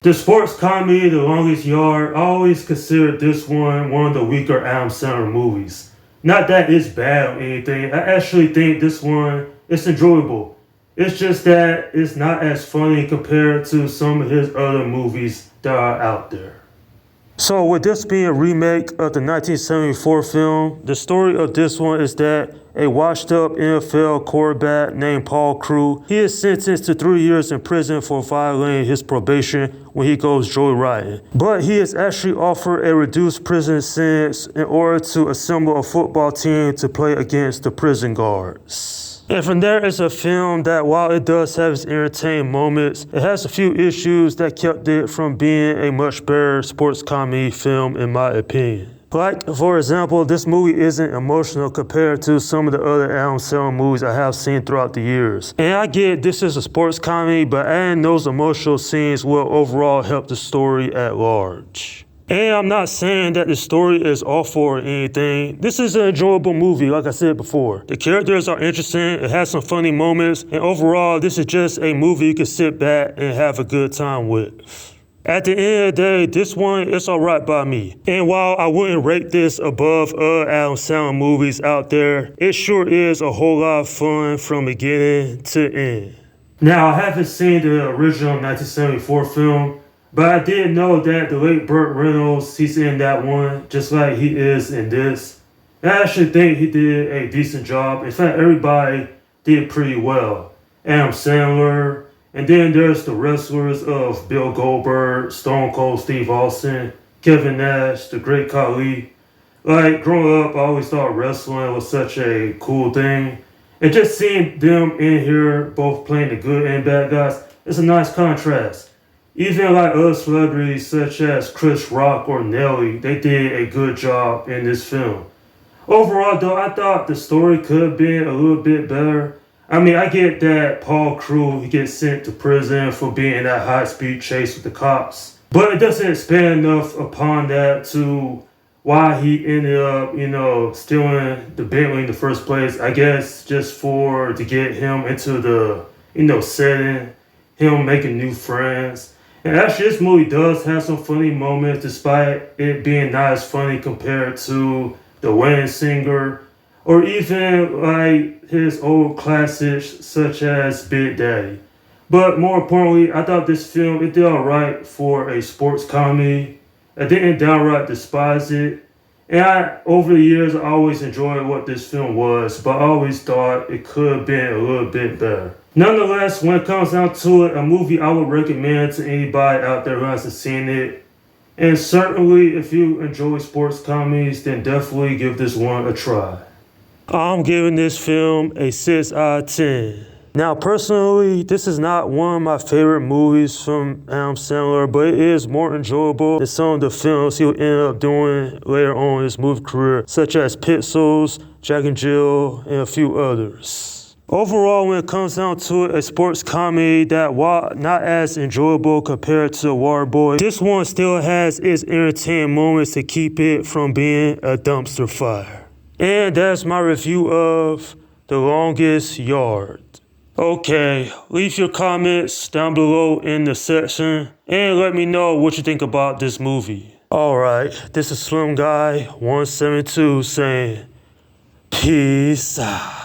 The sports comedy, The Longest Yard, I always considered this one of the weaker Adam Sandler movies. Not that it's bad or anything. I actually think this one is enjoyable. It's just that it's not as funny compared to some of his other movies that are out there. So, with this being a remake of the 1974 film, the story of this one is that a washed-up NFL quarterback named Paul Crewe, he is sentenced to 3 years in prison for violating his probation when he goes joyriding. But he is actually offered a reduced prison sentence in order to assemble a football team to play against the prison guards. And from there, it's a film that, while it does have its entertaining moments, it has a few issues that kept it from being a much better sports comedy film, in my opinion. Like, for example, this movie isn't emotional compared to some of the other Adam Sandler movies I have seen throughout the years. And I get this is a sports comedy, but adding those emotional scenes will overall help the story at large. And I'm not saying that the story is awful or anything. This is an enjoyable movie, like I said before. The characters are interesting, it has some funny moments, and overall, this is just a movie you can sit back and have a good time with. At the end of the day, this one is alright by me. And while I wouldn't rate this above other Adam Sandler movies out there, it sure is a whole lot of fun from beginning to end. Now, I haven't seen the original 1974 film, but I did know that the late Burt Reynolds, he's in that one, just like he is in this. And I actually think he did a decent job. In fact, everybody did pretty well. Adam Sandler, and then there's the wrestlers of Bill Goldberg, Stone Cold Steve Austin, Kevin Nash, the Great Khali. Like, growing up, I always thought wrestling was such a cool thing. And just seeing them in here, both playing the good and bad guys, it's a nice contrast. Even like other celebrities such as Chris Rock or Nelly, they did a good job in this film. Overall though, I thought the story could have been a little bit better. I mean, I get that Paul Crewe, he gets sent to prison for being in that high-speed chase with the cops. But it doesn't expand enough upon that to why he ended up, stealing the Bentley in the first place. I guess just to get him into the, setting, him making new friends. And actually, this movie does have some funny moments, despite it being not as funny compared to The Wedding Singer, or even like his old classics such as Big Daddy. But more importantly, I thought this film, it did alright for a sports comedy. I didn't downright despise it. And over the years, I always enjoyed what this film was, but I always thought it could have been a little bit better. Nonetheless, when it comes down to it, a movie I would recommend to anybody out there who hasn't seen it. And certainly, if you enjoy sports comedies, then definitely give this one a try. I'm giving this film a 6 out of 10. Now, personally, this is not one of my favorite movies from Adam Sandler, but it is more enjoyable than some of the films he'll end up doing later on in his movie career, such as Pixels, Jack and Jill, and a few others. Overall, when it comes down to it, a sports comedy that, while not as enjoyable compared to Waterboy, this one still has its entertaining moments to keep it from being a dumpster fire. And that's my review of The Longest Yard. Okay, leave your comments down below in the section and let me know what you think about this movie. Alright, this is Slim Guy 172 saying peace out.